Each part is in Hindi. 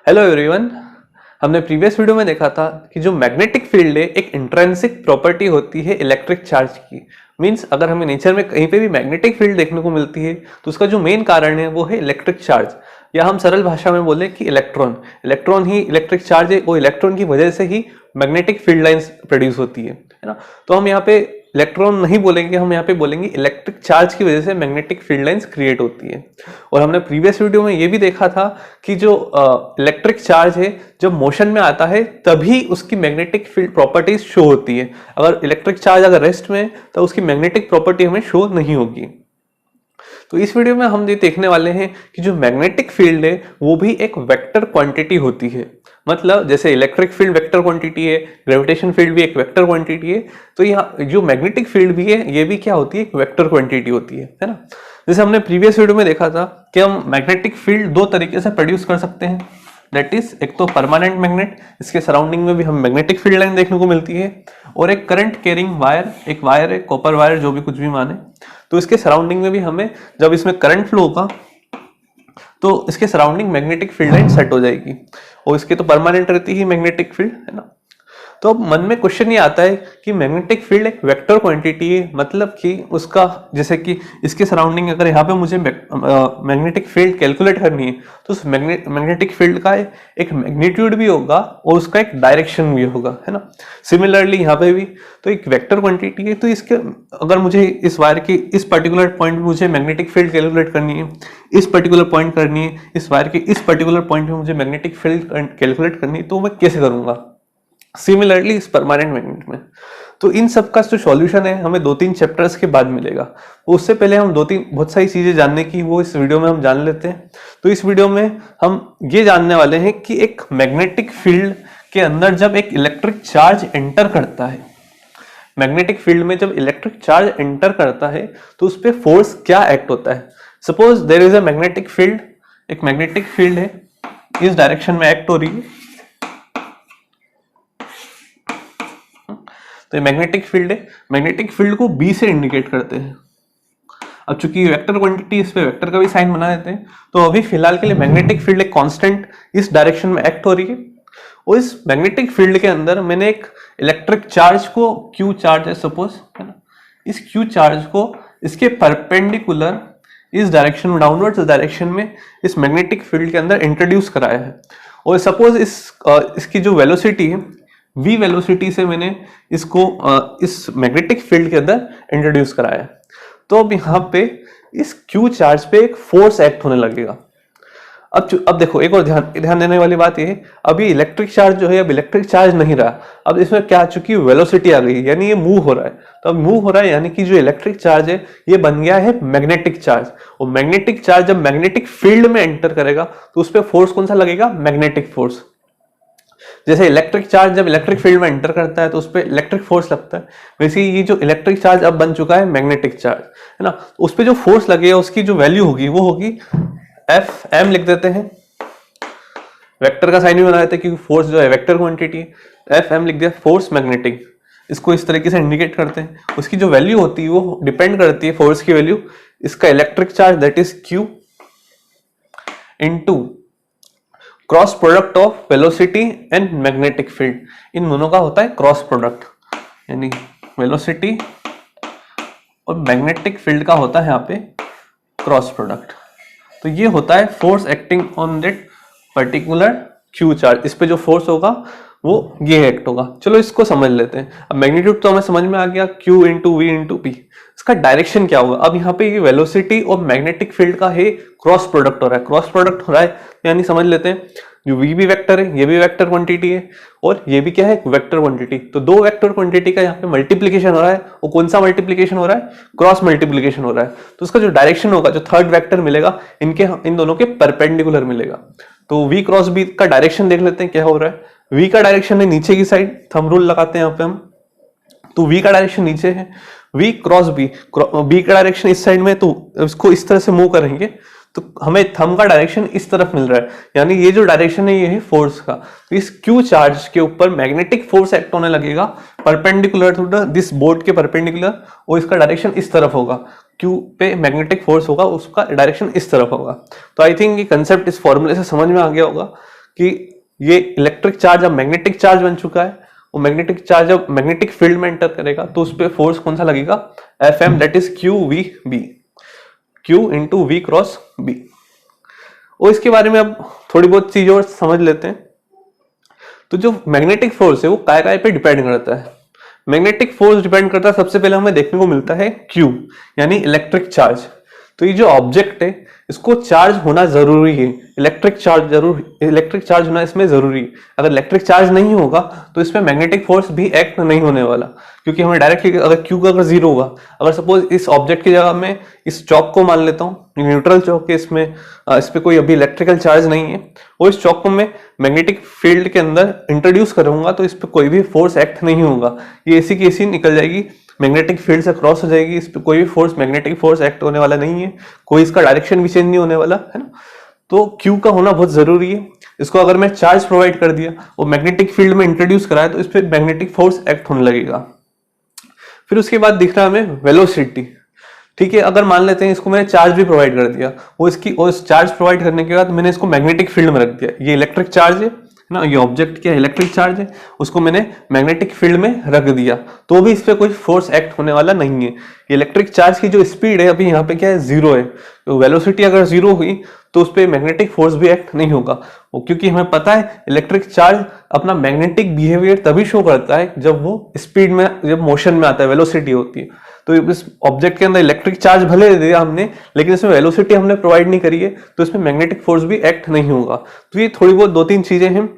Hello everyone. हमने प्रीवियस वीडियो में देखा था कि जो मैग्नेटिक फील्ड है एक इंट्रिंसिक प्रॉपर्टी होती है इलेक्ट्रिक चार्ज की। मींस अगर हमें नेचर में कहीं पे भी मैग्नेटिक फील्ड देखने को मिलती है तो उसका जो मेन कारण है वो है इलेक्ट्रिक चार्ज, या हम सरल भाषा में बोले कि इलेक्ट्रॉन। इलेक्ट्रॉन ही इलेक्ट्रिक चार्ज है, वो इलेक्ट्रॉन की वजह से ही मैग्नेटिक फील्ड लाइंस प्रोड्यूस होती है ना। तो हम यहाँ पे इलेक्ट्रॉन नहीं बोलेंगे, हम यहाँ पे बोलेंगे इलेक्ट्रिक चार्ज की वजह से मैग्नेटिक फील्ड लाइंस क्रिएट होती है। और हमने प्रीवियस वीडियो में ये भी देखा था कि जो इलेक्ट्रिक चार्ज है जब मोशन में आता है तभी उसकी मैग्नेटिक फील्ड प्रॉपर्टीज शो होती है। अगर इलेक्ट्रिक चार्ज अगर रेस्ट में तो उसकी मैग्नेटिक प्रॉपर्टी हमें शो नहीं होगी। तो इस वीडियो में हम ये देखने वाले हैं कि जो मैग्नेटिक फील्ड है वो भी एक वेक्टर क्वांटिटी होती है। मतलब जैसे इलेक्ट्रिक फील्ड वेक्टर क्वांटिटी है, ग्रेविटेशन फील्ड भी एक वेक्टर क्वांटिटी है, तो यहाँ जो मैग्नेटिक फील्ड भी है ये भी क्या होती है, एक वेक्टर क्वांटिटी होती है ना। जैसे हमने प्रीवियस वीडियो में देखा था कि हम मैग्नेटिक फील्ड दो तरीके से प्रोड्यूस कर सकते हैं। दैट इज एक तो परमानेंट मैग्नेट, इसके सराउंडिंग में भी हम मैग्नेटिक फील्ड लाइन देखने को मिलती है, और एक करंट कैरिंग वायर, एक वायर है कॉपर वायर जो भी कुछ भी माने, तो इसके सराउंडिंग में भी हमें जब इसमें करंट फ्लो होगा तो इसके surrounding magnetic field line set हो जाएगी, और इसकी तो परमानेंट रहती ही मैग्नेटिक फील्ड है ना। तो अब मन में क्वेश्चन ये आता है कि मैग्नेटिक फील्ड एक वेक्टर क्वांटिटी है, मतलब कि उसका जैसे कि इसके सराउंडिंग अगर यहाँ पे मुझे मैग्नेटिक फील्ड कैलकुलेट करनी है तो उस मैग्नेटिक फील्ड का एक मैग्नीट्यूड भी होगा और उसका एक डायरेक्शन भी होगा, है ना। सिमिलरली यहाँ पे भी तो एक वेक्टर क्वांटिटी है, तो इसके अगर मुझे इस वायर की इस पर्टिकुलर पॉइंट में मुझे मैग्नेटिक फील्ड कैलकुलेट करनी है, इस पर्टिकुलर पॉइंट करनी है, इस वायर के इस पर्टिकुलर पॉइंट में मुझे मैग्नेटिक फील्ड कैलकुलेट करनी है, तो मैं कैसे करूंगा। सिमिलरली इस परमानेंट मैग्नेट में तो इन सब का जो सॉल्यूशन है हमें 2-3 चैप्टर्स के बाद मिलेगा। उससे पहले हम बहुत सारी चीजें जानने की वो इस वीडियो में हम जान लेते हैं। तो इस वीडियो में हम ये जानने वाले हैं कि एक मैग्नेटिक फील्ड के अंदर जब एक इलेक्ट्रिक चार्ज एंटर करता है, मैग्नेटिक फील्ड में जब इलेक्ट्रिक चार्ज एंटर करता है तो उस पर फोर्स क्या एक्ट होता है। Suppose there is a magnetic field, एक मैग्नेटिक फील्ड है, इस डायरेक्शन में एक्ट हो रही है, तो मैग्नेटिक फील्ड है। मैग्नेटिक फील्ड को बी से इंडिकेट करते हैं। अब चूंकि वेक्टर क्वांटिटी, इस पे वेक्टर का भी साइन बना देते हैं, तो अभी फिलहाल के लिए मैग्नेटिक फील्ड एक कांस्टेंट इस डायरेक्शन में एक्ट हो रही है, और इस मैग्नेटिक फील्ड के अंदर मैंने एक इलेक्ट्रिक चार्ज को, क्यू चार्ज है सपोज, है ना, इस क्यू चार्ज को इसके परपेंडिकुलर इस डायरेक्शन में, डाउनवर्ड्स डायरेक्शन में इस मैग्नेटिक फील्ड के अंदर इंट्रोड्यूस कराया है। और सपोज इसकी जो वेलोसिटी है v वेलोसिटी से मैंने इसको इस मैग्नेटिक फील्ड के अंदर इंट्रोड्यूस कराया है। तो अब यहाँ पे इस q चार्ज पे एक फोर्स एक्ट होने लगेगा। अब देखो एक और ध्यान देने वाली बात ये है, अभी इलेक्ट्रिक चार्ज जो है अब इलेक्ट्रिक चार्ज नहीं रहा, अब इसमें क्या आ चुकी है, वेलोसिटी आ गई, यानी ये मूव हो रहा है। तो अब मूव हो रहा है यानी कि जो इलेक्ट्रिक चार्ज है ये बन गया है मैग्नेटिक चार्ज, और मैग्नेटिक चार्ज जब मैग्नेटिक फील्ड में एंटर करेगा तो उस पर फोर्स कौन सा लगेगा, मैग्नेटिक फोर्स। जैसे इलेक्ट्रिक चार्ज जब इलेक्ट्रिक फील्ड में एंटर करता है तो उस पर इलेक्ट्रिक फोर्स लगता है, वैसे ही ये जो इलेक्ट्रिक चार्ज अब बन चुका है मैग्नेटिक चार्ज, है ना, उस पर जो फोर्स लगेगा उसकी जो वैल्यू होगी वो होगी एफ एम, लिख देते हैं, वेक्टर का साइन भी बना देते हैं क्योंकि फोर्स जो है वेक्टर क्वांटिटी है, एफ एम लिख दिया, फोर्स मैग्नेटिक, इसको इस तरीके से इंडिकेट करते हैं। उसकी जो वैल्यू होती है वो डिपेंड करती है फोर्स की वैल्यू, इसका electric charge that is Q into cross product of velocity and magnetic field, इन दोनों का होता है क्रॉस प्रोडक्ट, यानी वेलोसिटी और मैग्नेटिक फील्ड का होता है यहाँ पे क्रॉस प्रोडक्ट। तो ये होता है force acting on that particular Q charge, इस पे जो फोर्स होगा वो ये एक्ट होगा। चलो इसको समझ लेते हैं। अब मैग्नीट्यूड तो हमें समझ में आ गया, Q into V into P, इसका डायरेक्शन क्या होगा। अब यहाँ पे ये वेलोसिटी और मैग्नेटिक फील्ड का है क्रॉस प्रोडक्ट हो रहा है, क्रॉस प्रोडक्ट हो रहा है यानी समझ लेते हैं जो v भी वेक्टर है, ये भी वेक्टर क्वांटिटी है, और ये भी क्या है, वेक्टर क्वांटिटी। तो दो वेक्टर क्वांटिटी का यहाँ पे मल्टीप्लीकेशन हो रहा है, और कौन सा मल्टीप्लीकेशन हो रहा है, क्रॉस मल्टीप्लीकेशन हो रहा है। तो उसका जो डायरेक्शन होगा, जो थर्ड वेक्टर मिलेगा, इन दोनों के परपेंडिकुलर मिलेगा। तो v क्रॉस b का डायरेक्शन देख लेते हैं क्या हो रहा है। v का डायरेक्शन है नीचे की साइड, थंब रूल लगाते हैं यहाँ पे हम, तो v का डायरेक्शन नीचे है, v क्रॉस b, b का डायरेक्शन इस साइड में, तो इसको इस तरह से मूव करेंगे तो हमें थंब का डायरेक्शन इस तरफ मिल रहा है, यानी ये जो डायरेक्शन है ये है फोर्स का। तो इस क्यू चार्ज के ऊपर मैग्नेटिक फोर्स एक्ट होने लगेगा परपेंडिकुलर टू दिस बोर्ड के परपेंडिकुलर, और इसका डायरेक्शन इस तरफ होगा, क्यू पे मैग्नेटिक फोर्स होगा, उसका डायरेक्शन इस तरफ होगा। तो आई थिंक ये कंसेप्ट इस फॉर्मूले से समझ में आ गया होगा कि ये इलेक्ट्रिक चार्ज अब मैग्नेटिक चार्ज बन चुका है, वो मैग्नेटिक चार्ज अब मैग्नेटिक फील्ड में एंटर करेगा तो उस पर फोर्स कौन सा लगेगा, Fm, that is Q V B, Q into V cross B. और इसके बारे में अब थोड़ी बहुत चीजें और समझ लेते हैं। तो जो मैग्नेटिक फोर्स है वो काय पे डिपेंड करता है। मैग्नेटिक फोर्स डिपेंड करता है, सबसे पहले हमें देखने को मिलता है Q यानी इलेक्ट्रिक चार्ज। तो ये जो ऑब्जेक्ट है इसको चार्ज होना जरूरी है, इलेक्ट्रिक चार्ज होना इसमें जरूरी है। अगर इलेक्ट्रिक चार्ज नहीं होगा तो इसमें मैग्नेटिक फोर्स भी एक्ट नहीं होने वाला, क्योंकि हमें डायरेक्टली अगर Q का अगर जीरो होगा, अगर सपोज इस ऑब्जेक्ट की जगह में इस चौक को मान लेता हूँ, न्यूट्रल चौक है, इसमें इस पे कोई अभी इलेक्ट्रिकल चार्ज नहीं है, और इस चौक को मैं मैग्नेटिक फील्ड के अंदर इंट्रोड्यूस करूंगा तो इस पे कोई भी फोर्स एक्ट नहीं होगा, ये ऐसी की ऐसी निकल जाएगी, मैग्नेटिक फील्ड से क्रॉस हो जाएगी, इस पे कोई भी फोर्स मैग्नेटिक फोर्स एक्ट होने वाला नहीं है, कोई इसका डायरेक्शन भी चेंज नहीं होने वाला है ना। तो Q का होना बहुत जरूरी है। इसको अगर मैं चार्ज प्रोवाइड कर दिया और मैग्नेटिक फील्ड में इंट्रोड्यूस कराया तो इस पे मैग्नेटिक फोर्स एक्ट होने लगेगा। फिर उसके बाद दिख रहा है हमें वेलोसिटी, ठीक है। अगर मान लेते हैं इसको मैंने चार्ज भी प्रोवाइड कर दिया, वो इसकी और चार्ज प्रोवाइड करने के बाद मैंने इसको मैग्नेटिक फील्ड में रख दिया, ये इलेक्ट्रिक चार्ज है ना, ये ऑब्जेक्ट क्या इलेक्ट्रिक चार्ज है, उसको मैंने मैग्नेटिक फील्ड में रख दिया तो भी इस पे कोई फोर्स एक्ट होने वाला नहीं है। ये इलेक्ट्रिक चार्ज की जो स्पीड है अभी यहाँ पे क्या है, जीरो है, तो वेलोसिटी अगर जीरो हुई तो उस पर मैग्नेटिक फोर्स भी एक्ट नहीं होगा, क्योंकि हमें पता है इलेक्ट्रिक चार्ज अपना मैग्नेटिक बिहेवियर तभी शो करता है जब वो स्पीड में, जब मोशन में आता है, वेलोसिटी होती है। तो इस ऑब्जेक्ट के अंदर इलेक्ट्रिक चार्ज भले दे दिया हमने, लेकिन इसमें वेलोसिटी हमने प्रोवाइड नहीं करी है तो इसमें मैग्नेटिक फोर्स भी एक्ट नहीं होगा। तो ये थोड़ी बहुत दो तीन चीजें हैं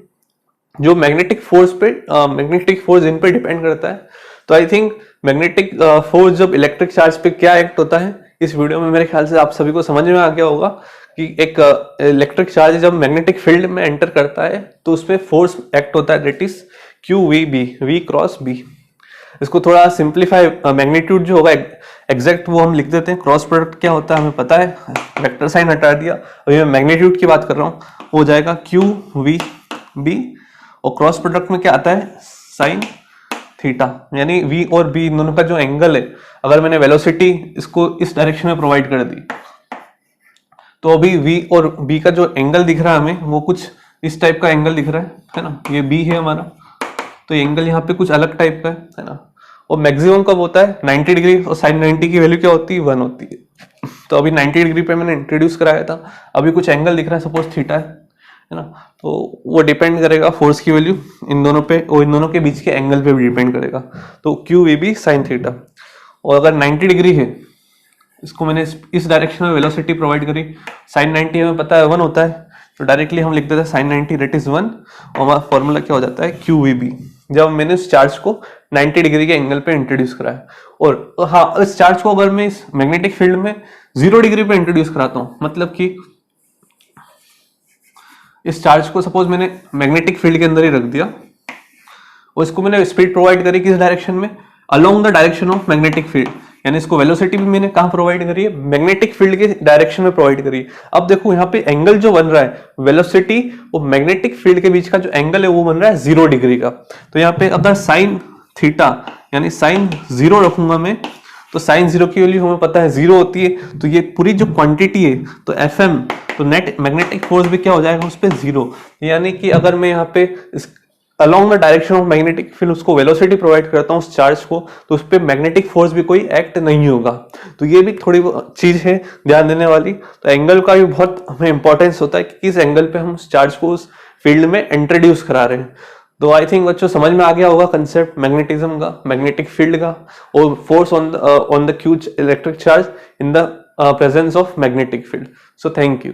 जो मैग्नेटिक फोर्स इन पे डिपेंड करता है। तो आई थिंक मैग्नेटिक फोर्स जब इलेक्ट्रिक चार्ज पे क्या एक्ट होता है, इस वीडियो में मेरे ख्याल से आप सभी को समझ में आ गया होगा कि एक इलेक्ट्रिक चार्ज जब मैग्नेटिक फील्ड में एंटर करता है तो उसपे फोर्स एक्ट होता है, that is Q V B, V cross B. इसको थोड़ा सिंप्लीफाई, मैग्नीट्यूड जो होगा एग्जैक्ट वो हम लिख देते हैं, क्रॉस प्रोडक्ट क्या होता है हमें पता है, वेक्टर साइन हटा दिया, अभी मैं मैग्नीट्यूड की बात कर रहा हूँ, हो जाएगा क्यू वी बी, और क्रॉस प्रोडक्ट में क्या आता है, साइन थीटा, यानी v और b इन दोनों का जो एंगल है, अगर मैंने वेलोसिटी इसको इस डायरेक्शन में प्रोवाइड कर दी तो अभी v और b का जो एंगल दिख रहा है हमें वो कुछ इस टाइप का एंगल दिख रहा है ना, ये b है हमारा, तो ये एंगल यहाँ पे कुछ अलग टाइप का है ना, और मैक्सिमम कब होता है 90 डिग्री, और साइन 90 की वैल्यू क्या होती है 1 होती है। तो अभी 90 डिग्री पे मैंने इंट्रोड्यूस कराया था, अभी कुछ एंगल दिख रहा है सपोज थीटा है ना, तो वो डिपेंड करेगा फोर्स की वैल्यू इन दोनों पे, और इन दोनों के बीच के एंगल पे भी डिपेंड करेगा। तो Q V B sine theta, और अगर 90 डिग्री है, इसको मैंने इस डायरेक्शन में वेलोसिटी प्रोवाइड करी, साइन 90 हमें पता है 1 होता है, तो डायरेक्टली हम लिख देते हैं साइन 90 दैट इज 1, और हमारा फॉर्मूला क्या हो जाता है क्यू वी बी, जब मैंने इस चार्ज को 90 डिग्री के एंगल पे इंट्रोड्यूस कराया। और हाँ, इस चार्ज को अगर मैं इस मैग्नेटिक फील्ड में 0 डिग्री पे इंट्रोड्यूस कराता हूँ, मतलब कि इस चार्ज को सपोज मैंने मैग्नेटिक फील्ड के अंदर ही रख दिया और इसको मैंने स्पीड प्रोवाइड करी किस डायरेक्शन में, along the direction of magnetic field, यानी इसको वेलोसिटी भी मैंने कहां प्रोवाइड करी है, मैग्नेटिक फील्ड के डायरेक्शन में प्रोवाइड करी है। अब देखो यहाँ पे एंगल जो बन रहा है वेलोसिटी और मैग्नेटिक फील्ड के बीच का जो एंगल है वो बन रहा है 0 डिग्री का। तो यहाँ पे अगर साइन थीटा यानी साइन 0 रखूंगा मैं, तो साइन 0 की वैल्यू हमें पता है 0 होती है, तो ये पूरी जो क्वांटिटी है तो Fm, तो नेट मैग्नेटिक फोर्स भी क्या हो जाएगा उस पर 0, यानी कि अगर मैं यहाँ पे along the direction of magnetic field उसको वेलोसिटी प्रोवाइड करता हूँ उस चार्ज को, तो उस पर मैग्नेटिक फोर्स भी कोई एक्ट नहीं होगा। तो ये भी थोड़ी चीज है ध्यान देने वाली। तो एंगल का भी बहुत हमें इंपॉर्टेंस होता है कि किस एंगल पे हम उस चार्ज को उस फील्ड में इंट्रोड्यूस करा रहे हैं। तो आई थिंक बच्चों समझ में आ गया होगा कंसेप्ट मैग्नेटिज्म का, मैग्नेटिक फील्ड का, और force on the Q electric charge in the presence of magnetic field. So thank you.